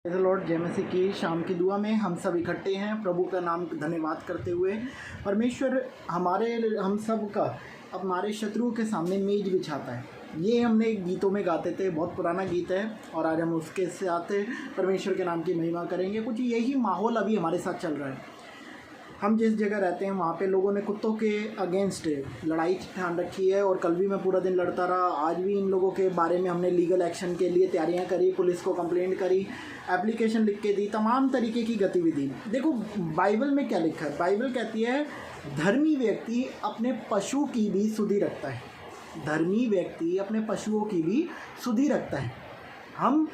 Lord जय मसीह की शाम की दुआ में हम सब इकट्ठे हैं प्रभु का नाम धन्यवाद करते हुए। परमेश्वर हम सब का हमारे शत्रुओं के सामने मेज बिछाता है। ये हमने गीतों में गाते थे, बहुत पुराना गीत है और आज हम उसके साथ परमेश्वर के नाम की महिमा करेंगे। कुछ यही माहौल अभी हमारे साथ चल रहा है। हम जिस जगह रहते हैं वहाँ पे लोगों ने कुत्तों के अगेंस्ट लड़ाई ठान रखी है और कल भी मैं पूरा दिन लड़ता रहा। आज भी इन लोगों के बारे में हमने लीगल एक्शन के लिए तैयारियाँ करी, पुलिस को कंप्लेंट करी, एप्लीकेशन लिख के दी, तमाम तरीके की गतिविधि। देखो बाइबल में क्या लिखा है। बाइबल कहती है धर्मी व्यक्ति अपने पशु की भी सुधि रखता है। धर्मी व्यक्ति अपने पशुओं की भी सुधि रखता है। हम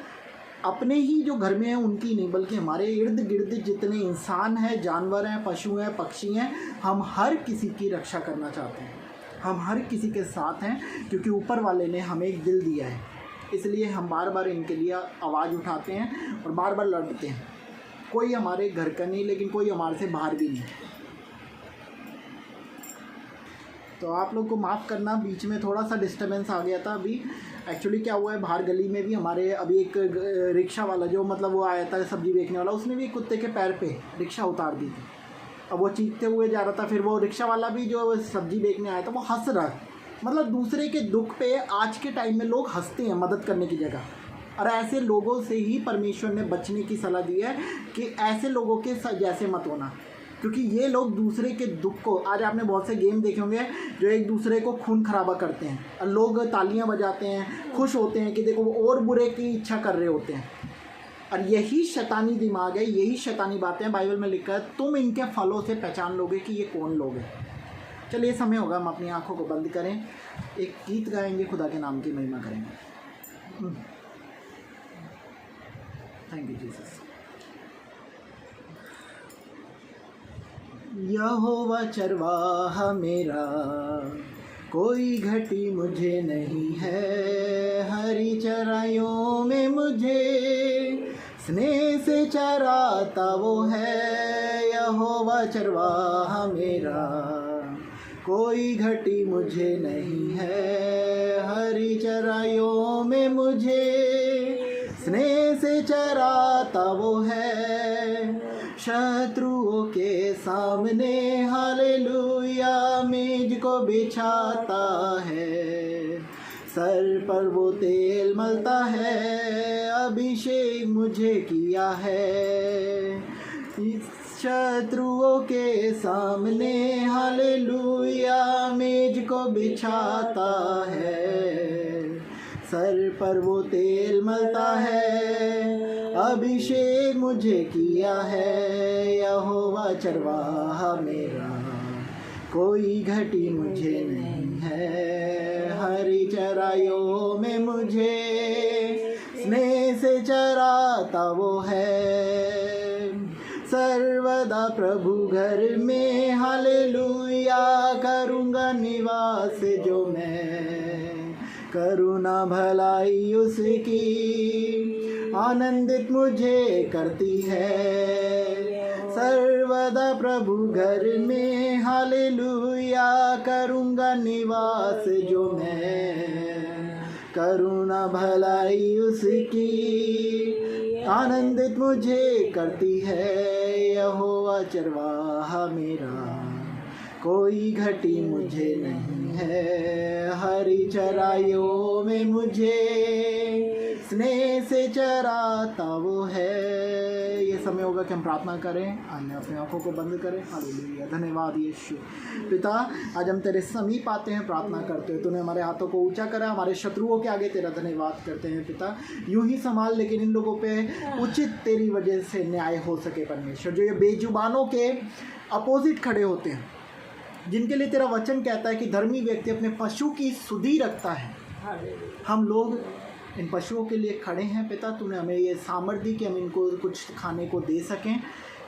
अपने ही जो घर में हैं उनकी नहीं, बल्कि हमारे इर्द गिर्द जितने इंसान हैं, जानवर हैं, पशु हैं, पक्षी हैं, हम हर किसी की रक्षा करना चाहते हैं। हम हर किसी के साथ हैं क्योंकि ऊपर वाले ने हमें एक दिल दिया है। इसलिए हम बार बार इनके लिए आवाज़ उठाते हैं और बार बार लड़ते हैं। कोई हमारे घर का नहीं, लेकिन कोई हमारे से बाहर भी नहीं। तो आप लोग को माफ़ करना, बीच में थोड़ा सा डिस्टर्बेंस आ गया था। अभी एक्चुअली क्या हुआ है, बाहर गली में भी हमारे अभी एक रिक्शा वाला जो वो आया था सब्ज़ी बेचने वाला, उसने भी कुत्ते के पैर पे रिक्शा उतार दी थी। अब वो चीखते हुए जा रहा था। फिर वो रिक्शा वाला भी जो सब्ज़ी बेचने आया था वो हंस रहा है। दूसरे के दुख पे आज के टाइम में लोग हंसते हैं मदद करने की जगह। और ऐसे लोगों से ही परमेश्वर ने बचने की सलाह दी है कि ऐसे लोगों के जैसे मत होना, क्योंकि ये लोग दूसरे के दुख को, आज आपने बहुत से गेम देखे होंगे जो एक दूसरे को खून खराबा करते हैं और लोग तालियां बजाते हैं, खुश होते हैं कि देखो वो और बुरे की इच्छा कर रहे होते हैं। और यही शैतानी दिमाग है, यही शैतानी बातें हैं। बाइबल में लिखा है तुम इनके फलों से पहचान लोगे कि ये कौन लोग हैं। चलिए समय होगा हम अपनी आंखों को बंद करें, एक गीत गाएंगे, खुदा के नाम की महिमा करेंगे। Thank you Jesus. यहोवा चरवाहा मेरा, कोई घटी मुझे नहीं है। हरी चराइयों में मुझे स्नेह से चराता वो है। यहोवा चरवाहा मेरा, कोई घटी मुझे नहीं है। हरी चराइयों में मुझे स्नेह से चराता वो है। शत्रुओं के सामने हालेलुया मेज को बिछाता है। सर पर वो तेल मलता है, अभिषेक मुझे किया है। शत्रुओं के सामने हालेलुया मेज को बिछाता है। सर पर वो तेल मलता है, अभिषेक मुझे किया है। यहोवा चरवाहा मेरा, कोई घटी मुझे नहीं है। हरी चराइयों में मुझे स्नेह से चराता वो है। सर्वदा प्रभु घर में हालेलुया करूँगा निवास जो मैं। करुणा भलाई उसकी आनंदित मुझे करती है। सर्वदा प्रभु घर में हालेलुया करूँगा निवास जो मैं। करुणा भलाई उसकी आनंदित मुझे करती है। यहोवा चरवाहा मेरा, कोई घटी मुझे नहीं है। हरी चराइयों में मुझे स्नेह से चराता वो है। ये समय होगा कि हम प्रार्थना करें। आइए अपनी आंखों को बंद करें। हालेलुया। धन्यवाद यीशु। पिता, आज हम तेरे समीप आते हैं, प्रार्थना करते हैं। तूने हमारे हाथों को ऊंचा करा, हमारे शत्रुओं के आगे तेरा धन्यवाद करते हैं। पिता, यूं ही संभाल, लेकिन इन लोगों पे उचित तेरी वजह से न्याय हो सके परमेश्वर। जो ये बेजुबानों के अपोजिट खड़े होते हैं, जिनके लिए तेरा वचन कहता है कि धर्मी व्यक्ति अपने पशु की सुधि रखता है, हम लोग इन पशुओं के लिए खड़े हैं। पिता, तूने हमें ये सामर्थ्य दी कि हम इनको कुछ खाने को दे सकें,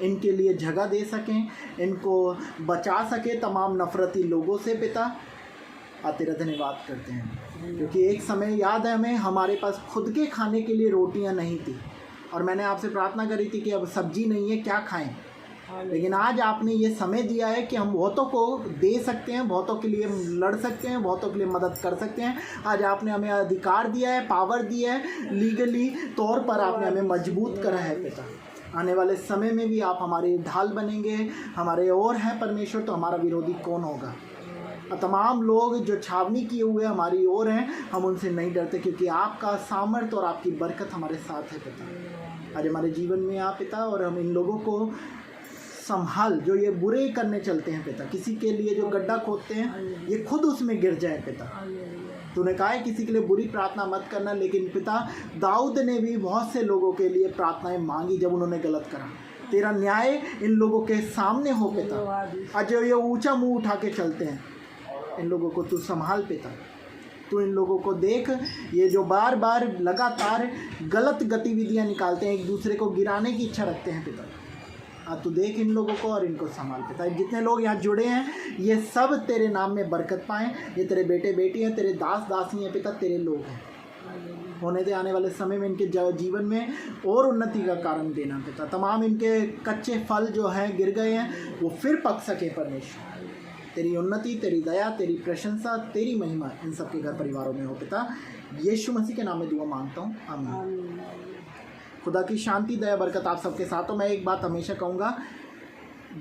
इनके लिए जगह दे सकें, इनको बचा सकें तमाम नफरती लोगों से। पिता, तेरा धन्यवाद करते हैं, क्योंकि एक समय याद है हमें, हमारे पास खुद के खाने के लिए रोटियां नहीं थी और मैंने आपसे प्रार्थना करी थी कि अब सब्जी नहीं है, क्या खाएं। लेकिन आज आपने ये समय दिया है कि हम बहुतों को दे सकते हैं, बहुतों के लिए लड़ सकते हैं, बहुतों के लिए मदद कर सकते हैं। आज आपने हमें अधिकार दिया है, पावर दिया है, लीगली तौर पर आपने हमें मजबूत करा है पिता। आने वाले समय में भी आप हमारे ढाल बनेंगे, हमारे और हैं परमेश्वर, तो हमारा विरोधी कौन होगा। और तमाम लोग जो छावनी किए हुए हमारी ओर हैं, हम उनसे नहीं डरते, क्योंकि आपका सामर्थ्य और आपकी बरकत हमारे साथ है पिता। आज हमारे जीवन में आप पिता, और हम इन लोगों को संभाल जो ये बुरे करने चलते हैं पिता, किसी के लिए जो गड्ढा खोदते हैं ये खुद उसमें गिर जाए पिता। तूने कहा है किसी के लिए बुरी प्रार्थना मत करना, लेकिन पिता दाऊद ने भी बहुत से लोगों के लिए प्रार्थनाएं मांगी जब उन्होंने गलत करा। तेरा न्याय इन लोगों के सामने हो पिता। आज जो ये ऊंचा मुंह उठा के चलते हैं, इन लोगों को तू संभाल पिता। तू इन लोगों को देख, ये जो बार बार लगातार गलत गतिविधियां निकालते हैं, एक दूसरे को गिराने की इच्छा रखते हैं पिता, आज तू देख इन लोगों को और इनको संभाल पिता। जितने लोग यहाँ जुड़े हैं ये सब तेरे नाम में बरकत पाएँ। ये तेरे बेटे बेटी हैं, तेरे दास दासी हैं पिता, तेरे लोग हैं। होने दे आने वाले समय में इनके जीवन में और उन्नति का कारण देना पिता। तमाम इनके कच्चे फल जो हैं गिर गए हैं, वो फिर पक सके परमेश्वर। तेरी उन्नति, तेरी दया, तेरी प्रशंसा, तेरी महिमा इन सबके घर परिवारों में हो पिता। यीशु मसीह के नाम में दुआ मांगता हूँ, आमीन। खुदा की शांति, दया, बरकत आप सबके साथ हो। मैं एक बात हमेशा कहूँगा,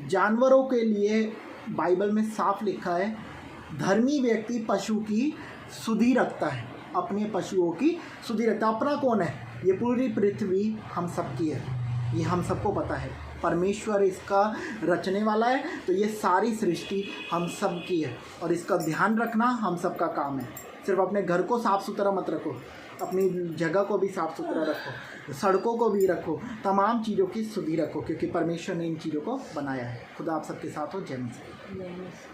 जानवरों के लिए बाइबल में साफ लिखा है, धर्मी व्यक्ति पशु की सुधि रखता है, अपने पशुओं की सुधि रखता है। अपना कौन है? ये पूरी पृथ्वी हम सबकी है, ये हम सबको पता है। परमेश्वर इसका रचने वाला है, तो ये सारी सृष्टि हम सब की है, और इसका ध्यान रखना हम सब का काम है। सिर्फ अपने घर को साफ़ सुथरा मत रखो, अपनी जगह को भी साफ़ सुथरा रखो, सड़कों को भी रखो, तमाम चीज़ों की सुधि रखो, क्योंकि परमेश्वर ने इन चीज़ों को बनाया है। खुदा आप सबके साथ हो। जय मसीह।